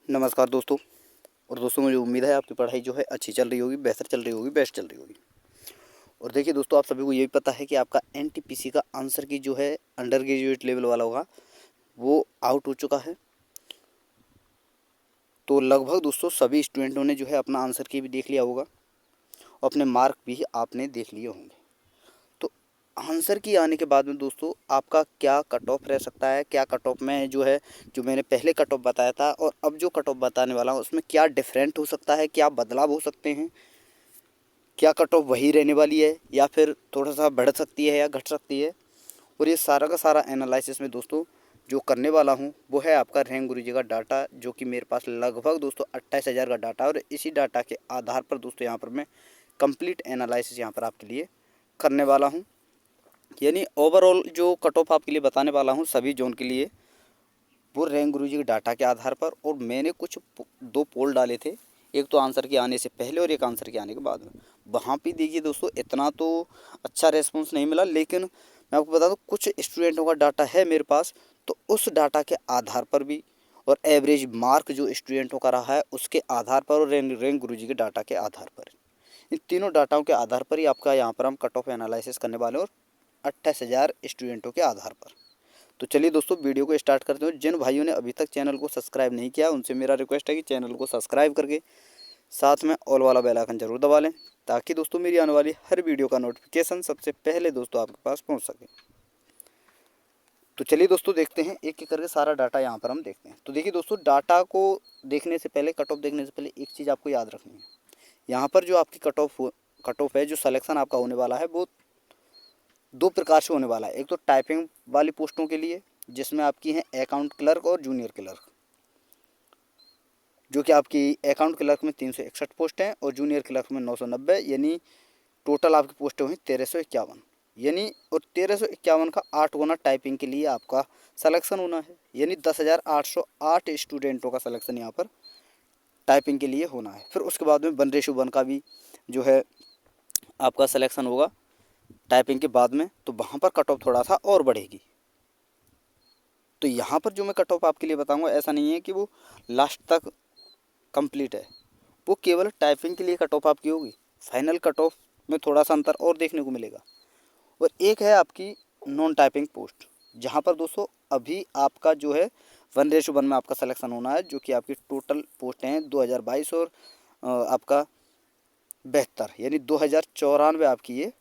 नमस्कार दोस्तों। और दोस्तों मुझे उम्मीद है आपकी पढ़ाई जो है अच्छी चल रही होगी, बेहतर चल रही होगी, बेस्ट चल रही होगी। और देखिए दोस्तों, आप सभी को ये भी पता है कि आपका एनटीपीसी का आंसर की जो है अंडर ग्रेजुएट लेवल वाला होगा वो आउट हो चुका है। तो लगभग दोस्तों सभी स्टूडेंटों ने जो है अपना आंसर की भी देख लिया होगा और अपने मार्क भी आपने देख लिए होंगे। तो आंसर की आने के बाद में दोस्तों आपका क्या कट ऑफ रह सकता है, क्या कट ऑफ में जो है, जो मैंने पहले कट ऑफ बताया था और अब जो कट ऑफ बताने वाला हूँ उसमें क्या डिफरेंट हो सकता है, क्या बदलाव हो सकते हैं, क्या कट ऑफ वही रहने वाली है या फिर थोड़ा सा बढ़ सकती है या घट सकती है। और ये सारा का सारा एनालिसिस में दोस्तों जो करने वाला हूँ वो है आपका रैंक गुरुजी का डाटा, जो कि मेरे पास लगभग दोस्तों 28,000 का डाटा है। और इसी डाटा के आधार पर दोस्तों यहाँ पर मैं कंप्लीट एनालिसिस यहाँ पर आपके लिए करने वाला हूँ। यानी ओवरऑल जो कट ऑफ आपके लिए बताने वाला हूँ सभी जोन के लिए, वो रैंक गुरुजी के डाटा के आधार पर। और मैंने कुछ दो पोल डाले थे, एक तो आंसर के आने से पहले और एक आंसर के आने के बाद में। वहाँ पे देखिए दोस्तों इतना तो अच्छा रेस्पॉन्स नहीं मिला, लेकिन मैं आपको बता दूँ कुछ स्टूडेंटों का डाटा है मेरे पास, तो उस डाटा के आधार पर भी और एवरेज मार्क जो स्टूडेंटों का रहा है उसके आधार पर और रैंक गुरुजी के डाटा के आधार पर, इन तीनों डाटाओं के आधार पर ही आपका यहाँ पर हम कट ऑफ एनालिसिस करने वाले हैं, और 28,000 स्टूडेंटों के आधार पर। तो चलिए दोस्तों वीडियो को स्टार्ट करते हैं। जिन भाइयों ने अभी तक चैनल को सब्सक्राइब नहीं किया उनसे मेरा रिक्वेस्ट है कि चैनल को सब्सक्राइब करके साथ में ऑल वाला बेल आइकन जरूर दबा लें, ताकि दोस्तों मेरी आने वाली हर वीडियो का नोटिफिकेशन सबसे पहले दोस्तों आपके पास पहुंच सके। तो चलिए दोस्तों देखते हैं एक एक करके सारा डाटा यहाँ पर हम देखते हैं। तो देखिए दोस्तों, डाटा को देखने से पहले, कट ऑफ देखने से पहले एक चीज़ आपको याद रखनी है। यहाँ पर जो आपकी कट ऑफ है, जो सिलेक्शन आपका होने वाला है वो दो प्रकार से होने वाला है। एक तो टाइपिंग वाली पोस्टों के लिए जिसमें आपकी हैं अकाउंट क्लर्क और जूनियर क्लर्क, जो कि आपकी अकाउंट क्लर्क में 361 पोस्ट हैं और जूनियर क्लर्क में 990, यानी टोटल आपकी पोस्टें हुई 1351। यानी और 1351 का 8 गुना टाइपिंग के लिए आपका सिलेक्शन होना है, यानी 10,808 स्टूडेंटों का सिलेक्शन यहाँ पर टाइपिंग के लिए होना है। फिर उसके बाद में 1:1 का भी जो है आपका सिलेक्शन होगा टाइपिंग के बाद में, तो वहाँ पर कट ऑफ थोड़ा सा और बढ़ेगी। तो यहाँ पर जो मैं कट ऑफ आपके लिए बताऊँगा ऐसा नहीं है कि वो लास्ट तक कंप्लीट है, वो केवल टाइपिंग के लिए कट ऑफ आपकी होगी। फाइनल कट ऑफ में थोड़ा सा अंतर और देखने को मिलेगा। और एक है आपकी नॉन टाइपिंग पोस्ट, जहाँ पर दोस्तों अभी आपका जो है 1:1 में आपका सिलेक्शन होना है, जो कि आपकी टोटल पोस्ट हैं 2022 और आपका 72, यानी 2094 आपकी ये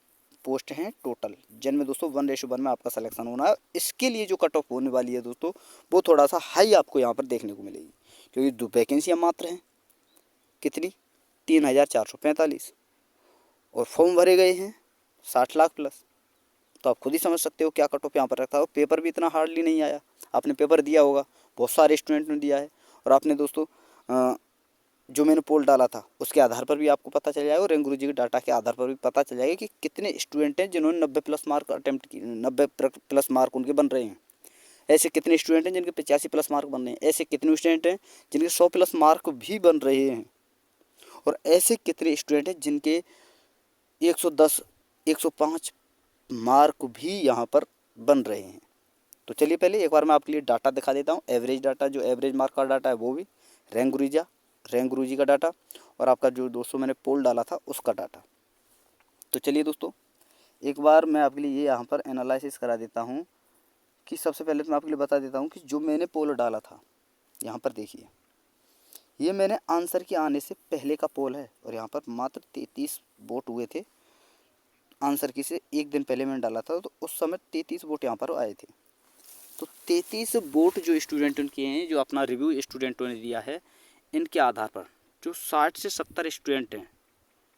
पोस्ट हैं टोटल, जिनमें दोस्तों 1:1 में आपका सिलेक्शन होना है। इसके लिए जो कट ऑफ होने वाली है दोस्तों वो थोड़ा सा हाई आपको यहाँ पर देखने को मिलेगी, क्योंकि 2 वैकेंसियाँ मात्र हैं। कितनी? 3,445, और फॉर्म भरे गए हैं 60 लाख प्लस। तो आप खुद ही समझ सकते हो क्या कट ऑफ यहाँ पर रखा हो। पेपर भी इतना हार्डली नहीं आया, आपने पेपर दिया होगा, बहुत सारे स्टूडेंट ने दिया है। और आपने दोस्तों जो मैंने पोल डाला था उसके आधार पर भी आपको पता चल जाएगा, और रैंक गुरुजी के डाटा के आधार पर भी पता चल जाएगा कि कितने स्टूडेंट हैं जिन्होंने 90 प्लस मार्क अटैम्प्ट किए, 90 प्लस मार्क उनके बन रहे हैं। ऐसे कितने स्टूडेंट हैं जिनके 85 प्लस मार्क बन रहे हैं। ऐसे कितने स्टूडेंट हैं जिनके 100 प्लस मार्क भी बन रहे हैं। और ऐसे कितने स्टूडेंट हैं जिनके 110 105 मार्क भी यहाँ पर बन रहे हैं। तो चलिए पहले एक बार मैं आपके लिए डाटा दिखा देता हूँ। एवरेज डाटा, जो एवरेज मार्क का डाटा है वो भी, रैंक गुरुजी का डाटा, और आपका जो दोस्तों मैंने पोल डाला था उसका डाटा। तो चलिए दोस्तों एक बार मैं आपके लिए ये यहाँ पर एनालिसिस करा देता हूँ कि सबसे पहले तो मैं आपके लिए बता देता हूँ कि जो मैंने पोल डाला था, यहाँ पर देखिए ये मैंने आंसर के आने से पहले का पोल है, और यहाँ पर मात्र 33 वोट हुए थे। आंसर की से एक दिन पहले मैंने डाला था, तो उस समय 33 वोट यहाँ पर आए थे। तो 33 वोट जो स्टूडेंटों के हैं, जो अपना रिव्यू स्टूडेंटों ने दिया है, इनके आधार पर जो 60 से 70 स्टूडेंट हैं,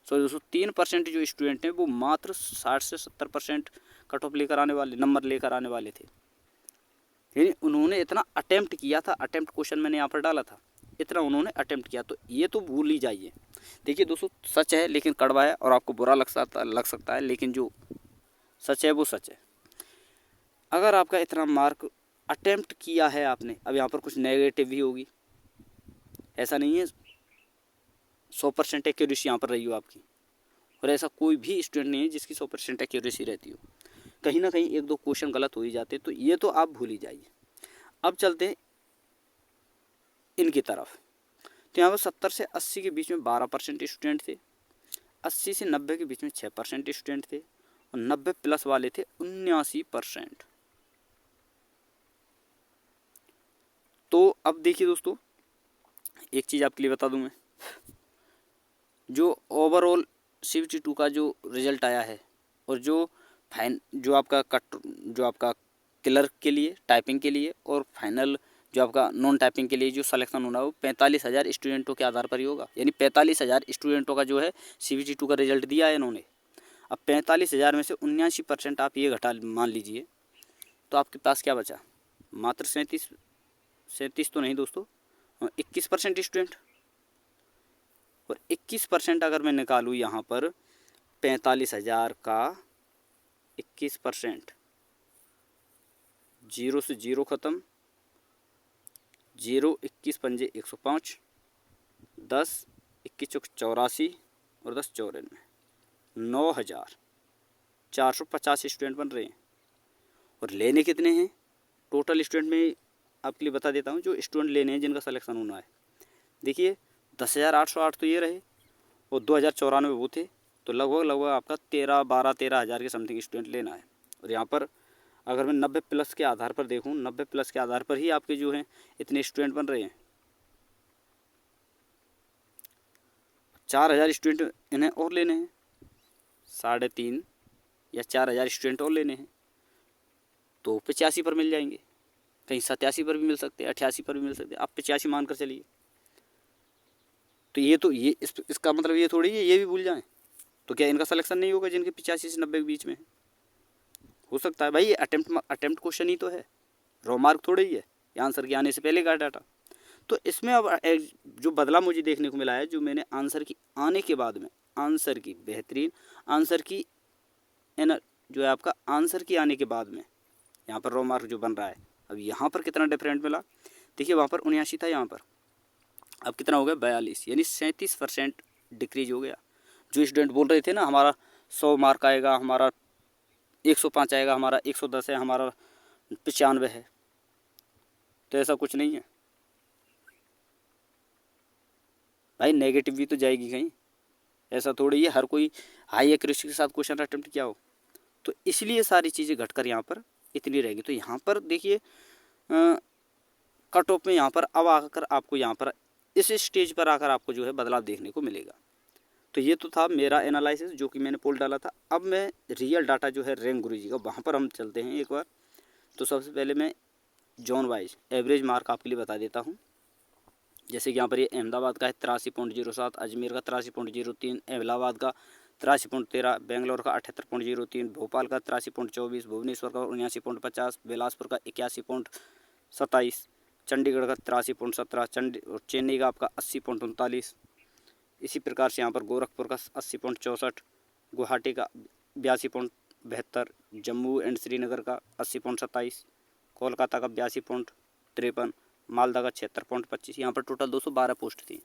सॉरी दोस्तों 3% जो स्टूडेंट हैं वो मात्र 60 से 70% कट ऑफ लेकर आने वाले, नंबर लेकर आने वाले थे। यानी उन्होंने इतना अटेम्प्ट किया था, अटेम्प्ट क्वेश्चन मैंने यहाँ पर डाला था, इतना उन्होंने अटेम्प्ट किया। तो ये तो भूल ही जाइए। देखिए दोस्तों सच है लेकिन कड़वा है, और आपको बुरा लग सकता है, लेकिन जो सच है वो सच है। अगर आपका इतना मार्क अटेम्प्ट किया है आपने, अब यहाँ पर कुछ नेगेटिव भी होगी, ऐसा नहीं है 100% एक्यूरेसी यहाँ पर रही हो आपकी, और ऐसा कोई भी स्टूडेंट नहीं है जिसकी 100% एक्यूरेसी रहती हो। कहीं ना कहीं एक दो क्वेश्चन गलत हो ही जाते, तो ये तो आप भूल ही जाइए। अब चलते हैं इनकी तरफ। तो यहाँ पर 70 से 80 के बीच में 12% स्टूडेंट थे, 80 से 90 के बीच में 6% स्टूडेंट थे और 90 प्लस वाले थे 79%। तो अब देखिए दोस्तों, एक चीज़ आपके लिए बता दूं मैं, जो ओवरऑल CBT2 का जो रिजल्ट आया है और जो आपका क्लर्क के लिए, टाइपिंग के लिए और फाइनल जो आपका नॉन टाइपिंग के लिए जो सिलेक्शन होना है वो 45,000 स्टूडेंटों के आधार पर ही होगा। यानी 45,000 स्टूडेंटों का जो है CBT2 का रिजल्ट दिया है इन्होंने। अब 45,000 में से 79% आप ये घटा मान लीजिए, तो आपके पास क्या बचा, मात्र 37 तो नहीं दोस्तों, 21% स्टूडेंट। और 21% अगर मैं निकालूँ यहाँ पर 45,000 का 21%, 0 से 0 ख़त्म, 0 21 पंजे 105, 10 21 चौक 84 और 10 94, 9,450 स्टूडेंट बन रहे हैं। और लेने कितने हैं टोटल स्टूडेंट में आपके लिए बता देता हूँ, जो स्टूडेंट लेने हैं जिनका सिलेक्शन होना है। देखिए 10,808 तो ये रहे और 2,094 वो थे, तो लगभग आपका 13,000 के समथिंग स्टूडेंट लेना है। और यहाँ पर अगर मैं 90 प्लस के आधार पर देखूँ, 90 प्लस के आधार पर ही आपके जो हैं इतने स्टूडेंट बन रहे हैं। 4,000 स्टूडेंट इन्हें और लेने हैं, 3.5 या 4,000 स्टूडेंट और लेने हैं, तो 85 पर मिल जाएंगे, कहीं 87 पर भी मिल सकते हैं, 88 पर भी मिल सकते हैं, आप 85 मान कर चलिए। तो ये इसका मतलब ये थोड़ी है ये भी भूल जाएं, तो क्या इनका सिलेक्शन नहीं होगा जिनके 85 से 90 के बीच में हो सकता है भाई, ये अटेम्प्ट क्वेश्चन ही तो है, रो मार्क थोड़ा ही है, ये आंसर के आने से पहले का डाटा। तो इसमें अब जो बदला मुझे देखने को मिला है, जो मैंने आंसर की आने के बाद में आंसर की बेहतरीन आंसर की जो है आपका आंसर की आने के बाद में यहाँ पर रो मार्क जो बन रहा है, अब यहाँ पर कितना डिफरेंट मिला देखिए, वहाँ पर 79 था, यहाँ पर अब कितना हो गया 42, यानी 37% डिक्रीज हो गया। जो स्टूडेंट बोल रहे थे ना हमारा 100 मार्क आएगा, हमारा 105 आएगा, हमारा 110 है, हमारा 95 है, तो ऐसा कुछ नहीं है भाई, नेगेटिव भी तो जाएगी कहीं, ऐसा थोड़ी है हर कोई हाई एक्यूरेसी के साथ क्वेश्चन अटेम्प्ट किया हो। तो इसलिए सारी चीज़ें घटकर यहाँ पर इतनी रहेगी। तो यहाँ पर देखिए कट ऑफ में यहाँ पर अब आकर आपको यहाँ पर इस स्टेज पर आकर आपको जो है बदलाव देखने को मिलेगा। तो ये तो था मेरा एनालिसिस जो कि मैंने पोल डाला था। अब मैं रियल डाटा जो है रैंक गुरुजी का, वहाँ पर हम चलते हैं एक बार। तो सबसे पहले मैं जोन वाइज एवरेज मार्क आपके लिए बता देता हूँ। जैसे कि यहाँ पर ये अहमदाबाद का है 83.07, अजमेर का 83.03, इलाहाबाद का 83.13, बेंगलोर का 78.03, भोपाल का 83.24, भुवनेश्वर का 79.50, बिलासपुर का 81.27, चंडीगढ़ का 83.17, और चेन्नई का आपका 80.39। इसी प्रकार से यहाँ पर गोरखपुर का 80.64, गुवाहाटी का 82.72, जम्मू एंड श्रीनगर का 80.27, कोलकाता का 82.53, मालदा का 76.25। यहाँ पर टोटल 212 पोस्ट थी।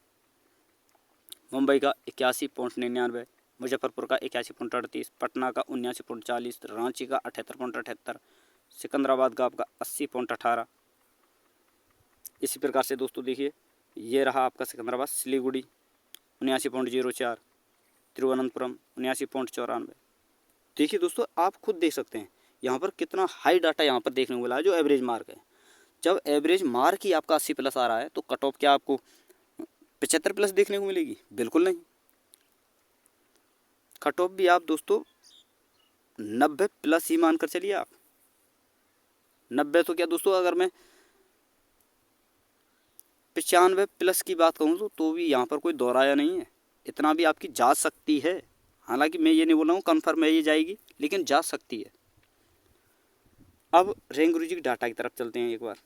मुंबई का 81.99, मुजफ्फरपुर का 81.38, पटना का 79.40, रांची का 78.78, सिकंदराबाद का आपका 80.18। इसी प्रकार से दोस्तों देखिए ये रहा आपका सिकंदराबाद। सिलीगुड़ी 79.04, तिरुवनंतपुरम 79.94। देखिए दोस्तों आप खुद देख सकते हैं यहाँ पर कितना हाई डाटा यहाँ पर देखने को मिला है जो एवरेज मार्क है। जब एवरेज मार्क ही आपका 80 प्लस आ रहा है तो कट ऑफ क्या आपको 75 प्लस देखने को मिलेगी? बिल्कुल नहीं। कट ऑफ भी आप दोस्तों 90 प्लस ही मान कर चलिए आप। 90 तो क्या दोस्तों, अगर मैं 95 प्लस की बात कहूँ तो भी यहाँ पर कोई दोहराया नहीं है। इतना भी आपकी जा सकती है, हालांकि मैं ये नहीं बोल रहा हूँ कन्फर्म है ये जाएगी, लेकिन जा सकती है। अब रैंक गुरुजी की डाटा की तरफ चलते हैं एक बार।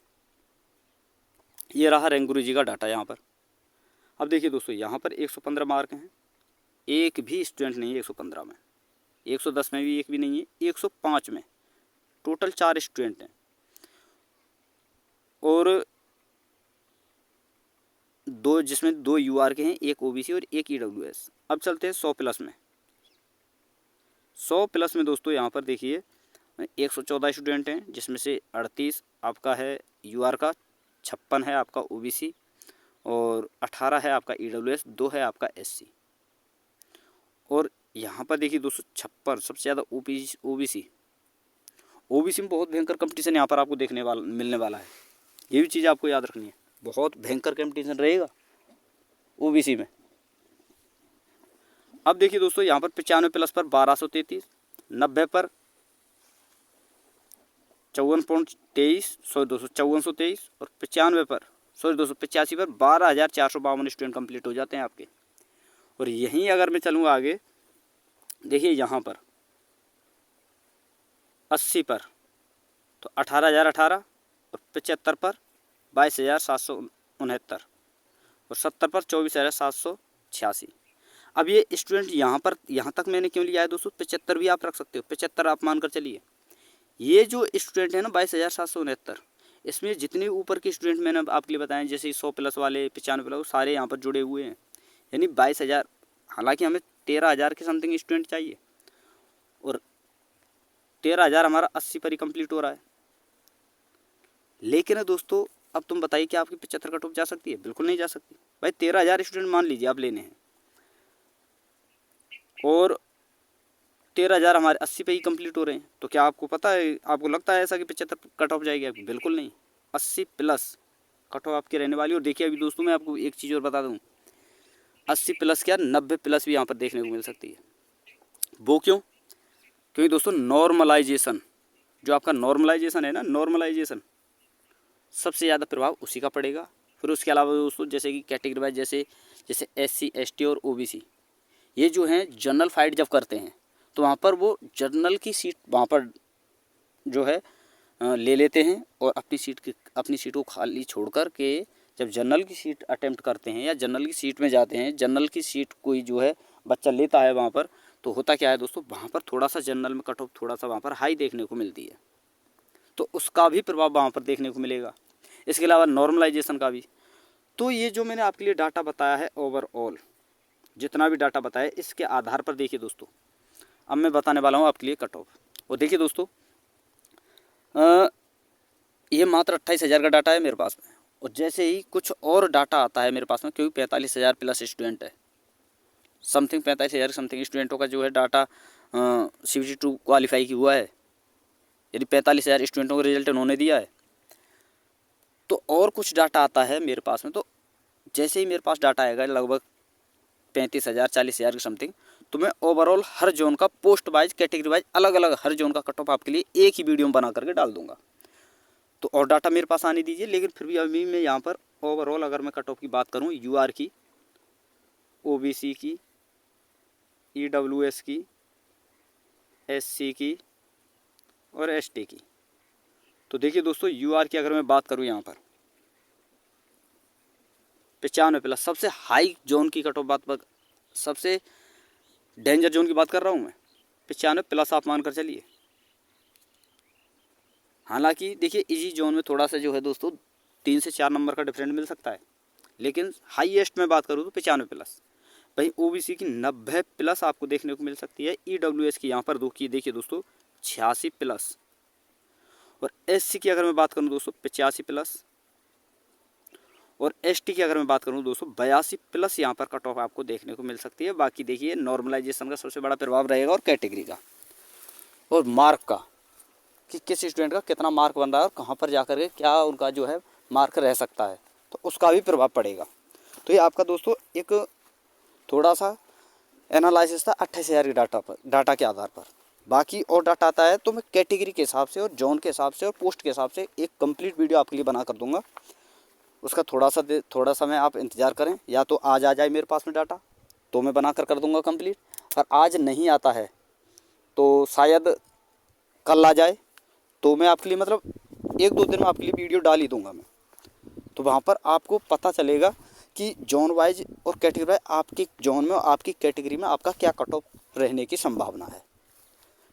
ये रहा रैंक गुरुजी का डाटा यहाँ पर। अब देखिए दोस्तों यहाँ पर 115 मार्क हैं, एक भी स्टूडेंट नहीं है 115 में, 110 में भी एक भी नहीं है, 105 में टोटल 4 स्टूडेंट हैं और दो, जिसमें 2 UR के हैं, एक OBC और एक EWS। अब चलते हैं 100 प्लस में। 100 प्लस में दोस्तों यहाँ पर देखिए 114 स्टूडेंट हैं, जिसमें से 38 आपका है UR का, 56 है आपका OBC और 18 है आपका EWS, 2 है आपका SC। और यहाँ पर देखिए दोस्तों 56 सबसे ज़्यादा OBC में बहुत भयंकर कंपटीशन यहाँ पर आपको मिलने वाला है। ये भी चीज़ आपको याद रखनी है, बहुत भयंकर कंपटीशन रहेगा OBC में। अब देखिए दोस्तों यहाँ पर 95+ पर 1233, 90 पर 54.23 और 95 पर 285 पर 12,452 स्टूडेंट कंप्लीट हो जाते हैं आपके। और यहीं अगर मैं चलूँगा आगे, देखिए यहाँ पर 80 पर तो 18,018 और 75 पर 22,769 और 70 पर 24,786। अब ये स्टूडेंट यहाँ तक मैंने क्यों लिया है दोस्तों, 75 भी आप रख सकते हो, 75 आप मानकर चलिए। ये जो स्टूडेंट है ना 22,769, इसमें जितने ऊपर के स्टूडेंट मैंने आपके लिए बताए, जैसे 100+ वाले, 95+, सारे यहाँ पर जुड़े हुए हैं। यानी 22,000, हालांकि हमें 13,000 के समथिंग स्टूडेंट चाहिए और 13,000 हमारा 80 पर ही कंप्लीट हो रहा है। लेकिन दोस्तों अब तुम बताइए कि आपकी 75 कट ऑफ जा सकती है? बिल्कुल नहीं जा सकती भाई। 13,000 स्टूडेंट मान लीजिए आप लेने हैं और 13,000 हमारे 80 पे ही कंप्लीट हो रहे हैं, तो क्या आपको पता है, आपको लगता है ऐसा कि 75 कट ऑफ जाएगी आपकी? बिल्कुल नहीं, 80+ कट ऑफ आपकी रहने वाली। और देखिए अभी दोस्तों मैं आपको एक चीज़ और बता दूँ, 80+ क्या 90+ भी यहाँ पर देखने को मिल सकती है। वो क्यों? क्योंकि दोस्तों नॉर्मलाइजेशन, जो आपका नॉर्मलाइजेशन है ना, नॉर्मलाइजेशन सबसे ज़्यादा प्रभाव उसी का पड़ेगा। फिर उसके अलावा दोस्तों जैसे कि कैटेगरी वाइज, जैसे SC ST और OBC, ये जो हैं जनरल फाइट जब करते हैं तो वहाँ पर वो जनरल की सीट वहाँ पर जो है ले लेते हैं और अपनी सीट को खाली छोड़ कर के जब जनरल की सीट अटेम्प्ट करते हैं या जनरल की सीट में जाते हैं, जनरल की सीट कोई जो है बच्चा लेता है वहाँ पर, तो होता क्या है दोस्तों, वहाँ पर थोड़ा सा जनरल में कट ऑफ थोड़ा सा वहाँ पर हाई देखने को मिलती है, तो उसका भी प्रभाव वहाँ पर देखने को मिलेगा। इसके अलावा नॉर्मलाइजेशन का भी। तो ये जो मैंने आपके लिए डाटा बताया है, ओवरऑल जितना भी डाटा बताया, इसके आधार पर देखिए दोस्तों अब मैं बताने वाला हूँ आपके लिए कट ऑफ। और देखिए दोस्तों ये मात्र 28,000 का डाटा है मेरे पास में, और जैसे ही कुछ और डाटा आता है मेरे पास में, क्योंकि 45,000+ स्टूडेंट है, समथिंग 45,000 समथिंग स्टूडेंटों का जो है डाटा CBT2 क्वालिफाई की हुआ है, यदि 45,000 स्टूडेंटों का रिजल्ट उन्होंने दिया है, तो और कुछ डाटा आता है मेरे पास में। तो जैसे ही मेरे पास डाटा आएगा लगभग 35,000 40,000 के समथिंग, तो मैं ओवरऑल हर जोन का पोस्ट वाइज, कैटेगरी वाइज, अलग अलग हर जोन का कट ऑफ आपके लिए एक ही वीडियो में बना करके डाल दूंगा। तो और डाटा मेरे पास आने दीजिए। लेकिन फिर भी अभी मैं यहाँ पर ओवरऑल अगर मैं कट ऑफ की बात करूँ, UR की, OBC की, EWS की, SC की और ST की, तो देखिए दोस्तों UR की अगर मैं बात करूँ यहाँ पर 95+, सबसे हाई जोन की कट ऑफ बात, सबसे डेंजर जोन की बात कर रहा हूँ मैं, 95+ आप मान कर चलिए। हालांकि देखिए इजी जोन में थोड़ा सा जो है दोस्तों 3 से 4 नंबर का डिफरेंट मिल सकता है, लेकिन हाईएस्ट में बात करूँ तो 95+। वहीं OBC की 90+ आपको देखने को मिल सकती है। EWS की यहाँ पर देखिए दोस्तों 86+, और SC की अगर मैं बात करूँ दोस्तों 85+, और ST की अगर मैं बात करूँ दोस्तों 82+ यहाँ पर कट ऑफ आपको देखने को मिल सकती है। बाकी देखिए नॉर्मलाइजेशन का सबसे बड़ा प्रभाव रहेगा, और कैटेगरी का, और मार्क का, कि किस स्टूडेंट का कितना मार्क बन रहा है और कहाँ पर जाकर के क्या उनका जो है मार्क रह सकता है, तो उसका भी प्रभाव पड़ेगा। तो ये आपका दोस्तों एक थोड़ा सा एनालिसिस था 28,000 के डाटा के आधार पर। बाकी और डाटा आता है तो मैं कैटेगरी के हिसाब से और जोन के हिसाब से और पोस्ट के हिसाब से एक कंप्लीट वीडियो आपके लिए बना कर दूंगा। उसका थोड़ा सा मैं आप इंतज़ार करें, या तो आज आ जाए मेरे पास में डाटा तो मैं बना कर दूंगा कंप्लीट, और आज नहीं आता है तो शायद कल आ जाए, तो मैं आपके लिए मतलब 1-2 दिन में आपके लिए वीडियो डाल ही दूंगा मैं। तो वहाँ पर आपको पता चलेगा कि जोन वाइज और कैटेगरी वाइज आपके जोन में और आपकी कैटेगरी में आपका क्या कट ऑफ रहने की संभावना है।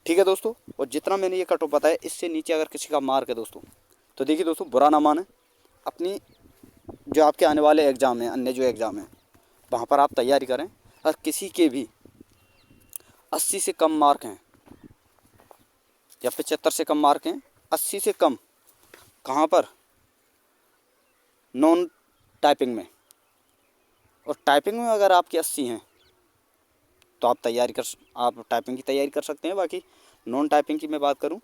ठीक है दोस्तों, और जितना मैंने ये कट ऑफ बताया इससे नीचे अगर किसी का मार्क है दोस्तों, तो देखिए दोस्तों बुरा ना माने, अपनी जो आपके आने वाले एग्ज़ाम हैं, अन्य जो एग्ज़ाम हैं, वहाँ पर आप तैयारी करें। और किसी के भी 80 से कम मार्क हैं या 75 से कम मार्क हैं, 80 से कम कहाँ पर, नॉन टाइपिंग में, और टाइपिंग में अगर आपकी 80 हैं तो आप टाइपिंग की तैयारी कर सकते हैं। बाकी नॉन टाइपिंग की मैं बात करूं,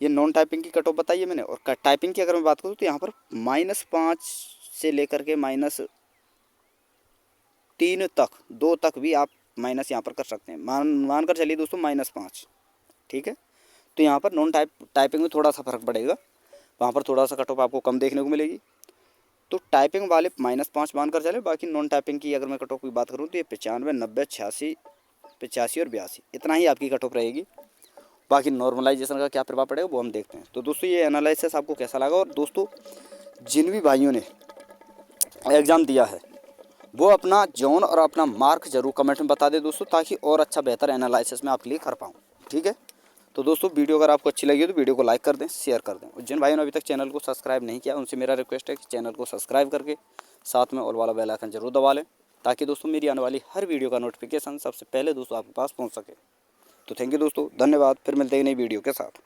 ये नॉन टाइपिंग की कट ऑफ बताई है मैंने। और टाइपिंग की अगर मैं बात करूं तो यहाँ पर -5 से लेकर के -3 तक, 2 तक भी आप माइनस यहाँ पर कर सकते हैं। मान कर चलिए दोस्तों -5, ठीक है। तो यहाँ पर टाइपिंग में थोड़ा सा फर्क पड़ेगा, वहाँ पर थोड़ा सा कट ऑफ आपको कम देखने को मिलेगी। तो टाइपिंग वाले -5 मान कर चले। बाकी नॉन टाइपिंग की अगर मैं कट ऑफ की बात करूँ तो ये 95, 90, 86, 85 और 82 इतना ही आपकी कट ऑफ रहेगी। बाकी नॉर्मलाइजेशन का क्या प्रभाव पड़ेगा वो हम देखते हैं। तो दोस्तों ये एनालिसिस आपको कैसा लगा, और दोस्तों जिन भी भाइयों ने एग्ज़ाम दिया है वो अपना जोन और अपना मार्क जरूर कमेंट में बता दें दोस्तों, ताकि और अच्छा बेहतर एनालिसिस मैं आपके लिए कर पाऊँ, ठीक है। तो दोस्तों वीडियो अगर आपको अच्छी लगी हो तो वीडियो को लाइक कर दें, शेयर कर दें। और जिन भाइयों ने अभी तक चैनल को सब्सक्राइब नहीं किया उनसे मेरा रिक्वेस्ट है कि चैनल को सब्सक्राइब करके साथ में ऑल वाला बेल आइकन जरूर दबा लें, ताकि दोस्तों मेरी आने वाली हर वीडियो का नोटिफिकेशन सबसे पहले दोस्तों आपके पास पहुँच सके। तो थैंक यू दोस्तों, धन्यवाद। फिर मिलते हैं नई वीडियो के साथ।